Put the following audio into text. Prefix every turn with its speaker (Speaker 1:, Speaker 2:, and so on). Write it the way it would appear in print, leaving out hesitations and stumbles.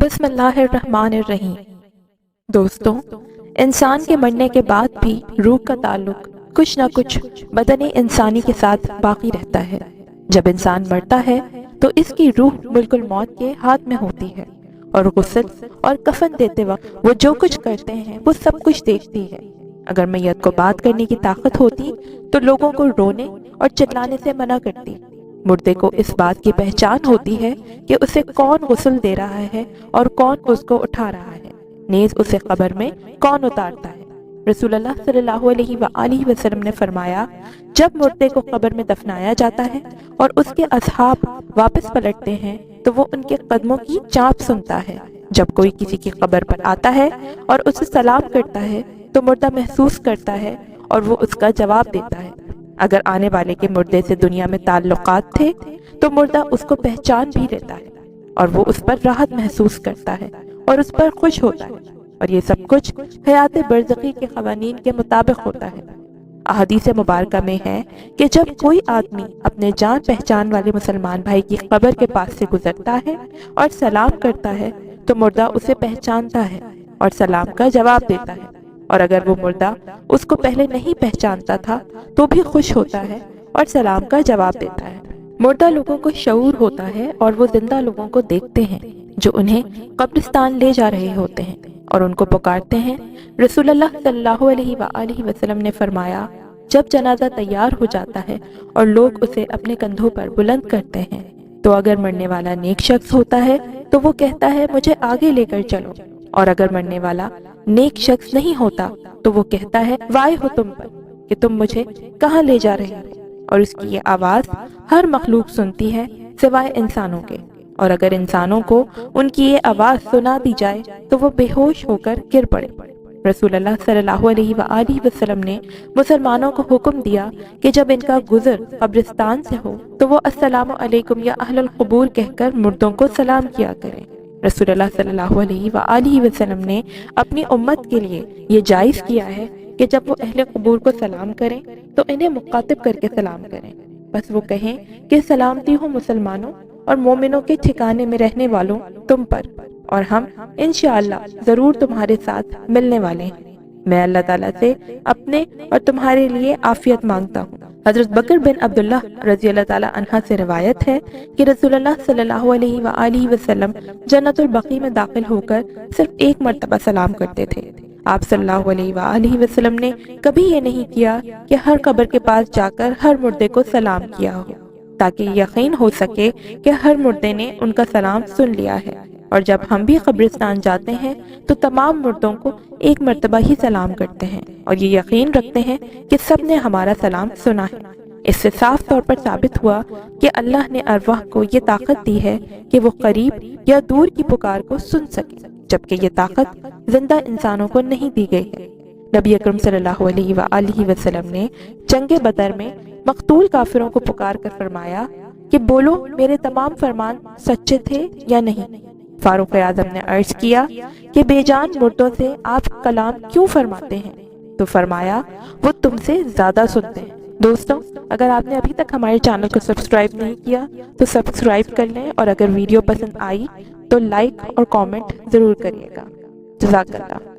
Speaker 1: بسم اللہ الرحمن الرحیم۔ دوستوں، انسان کے مرنے کے بعد بھی روح کا تعلق کچھ نہ کچھ بدن انسانی کے ساتھ باقی رہتا ہے۔ جب انسان مرتا ہے تو اس کی روح ملک الموت کے ہاتھ میں ہوتی ہے، اور غسل اور کفن دیتے وقت وہ جو کچھ کرتے ہیں وہ سب کچھ دیکھتی ہے۔ اگر میت کو بات کرنے کی طاقت ہوتی تو لوگوں کو رونے اور چلانے سے منع کرتی۔ مردے کو اس بات کی پہچان ہوتی ہے کہ اسے کون غسل دے رہا ہے اور کون اس کو اٹھا رہا ہے، نیز اسے قبر میں کون اتارتا ہے۔ رسول اللہ صلی اللہ علیہ وآلہ وسلم نے فرمایا، جب مردے کو قبر میں دفنایا جاتا ہے اور اس کے اصحاب واپس پلٹتے ہیں تو وہ ان کے قدموں کی چانپ سنتا ہے۔ جب کوئی کسی کی قبر پر آتا ہے اور اسے سلام کرتا ہے تو مردہ محسوس کرتا ہے اور وہ اس کا جواب دیتا ہے۔ اگر آنے والے کے مردے سے دنیا میں تعلقات تھے تو مردہ اس کو پہچان بھی لیتا ہے اور وہ اس پر راحت محسوس کرتا ہے اور اس پر خوش ہوتا ہے، اور یہ سب کچھ حیات برزخی کے قوانین کے مطابق ہوتا ہے۔ احادیث مبارکہ میں ہے کہ جب کوئی آدمی اپنے جان پہچان والے مسلمان بھائی کی قبر کے پاس سے گزرتا ہے اور سلام کرتا ہے تو مردہ اسے پہچانتا ہے اور سلام کا جواب دیتا ہے، اور اگر وہ مردہ اس کو پہلے نہیں پہچانتا تھا تو بھی خوش ہوتا ہے اور سلام کا جواب دیتا ہے۔ مردہ لوگوں کو شعور ہوتا ہے اور وہ زندہ لوگوں کو دیکھتے ہیں جو انہیں قبرستان لے جا رہے ہوتے ہیں اور ان کو پکارتے ہیں۔ رسول اللہ صلی اللہ علیہ وآلہ وسلم نے فرمایا، جب جنازہ تیار ہو جاتا ہے اور لوگ اسے اپنے کندھوں پر بلند کرتے ہیں تو اگر مرنے والا نیک شخص ہوتا ہے تو وہ کہتا ہے مجھے آگے لے کر چلو، اور اگر مرنے والا نیک شخص نہیں ہوتا تو وہ کہتا ہے وائے ہو تم پر کہ تم مجھے کہاں لے جا رہے ہو، اور اس کی یہ آواز ہر مخلوق سنتی ہے سوائے انسانوں کے، اور اگر انسانوں کو ان کی یہ آواز سنا دی جائے تو وہ بے ہوش ہو کر گر پڑے۔ رسول اللہ صلی اللہ علیہ وآلہ وسلم نے مسلمانوں کو حکم دیا کہ جب ان کا گزر قبرستان سے ہو تو وہ السلام علیکم یا اہل القبور کہہ کر مردوں کو سلام کیا کریں۔ رسول اللہ صلی اللہ علیہ وآلہ وسلم نے اپنی امت کے لیے یہ جائز کیا ہے کہ جب وہ اہل قبور کو سلام کریں تو انہیں مخاطب کر کے سلام کریں، بس وہ کہیں کہ سلامتی ہو مسلمانوں اور مومنوں کے ٹھکانے میں رہنے والوں تم پر، اور ہم انشاءاللہ ضرور تمہارے ساتھ ملنے والے ہیں۔ میں اللہ تعالیٰ سے اپنے اور تمہارے لیے عافیت مانگتا ہوں۔ حضرت بکر بن عبداللہ رضی اللہ تعالیٰ عنہ سے روایت ہے کہ رسول اللہ صلی اللہ علیہ وآلہ وسلم جنت البقیع میں داخل ہو کر صرف ایک مرتبہ سلام کرتے تھے۔ آپ صلی اللہ علیہ وآلہ وسلم نے کبھی یہ نہیں کیا کہ ہر قبر کے پاس جا کر ہر مردے کو سلام کیا ہو، تاکہ یقین ہو سکے کہ ہر مردے نے ان کا سلام سن لیا ہے، اور جب ہم بھی قبرستان جاتے ہیں تو تمام مردوں کو ایک مرتبہ ہی سلام کرتے ہیں اور یہ یقین رکھتے ہیں کہ سب نے ہمارا سلام سنا ہے۔ اس سے صاف طور پر ثابت ہوا کہ اللہ نے ارواح کو یہ طاقت دی ہے کہ وہ قریب یا دور کی پکار کو سن سکے، جبکہ یہ طاقت زندہ انسانوں کو نہیں دی گئی ہے۔ نبی اکرم صلی اللہ علیہ وآلہ وسلم نے جنگ بدر میں مقتول کافروں کو پکار کر فرمایا کہ بولو میرے تمام فرمان سچے تھے یا نہیں۔ فاروق اعظم نے عرض کیا کہ بے جان مردوں سے آپ کلام کیوں فرماتے ہیں؟ تو فرمایا وہ تم سے زیادہ سنتے ہیں۔ دوستوں، اگر آپ نے ابھی تک ہمارے چینل کو سبسکرائب نہیں کیا تو سبسکرائب کر لیں، اور اگر ویڈیو پسند آئی تو لائک اور کامنٹ ضرور کریے گا۔ جزاک اللہ۔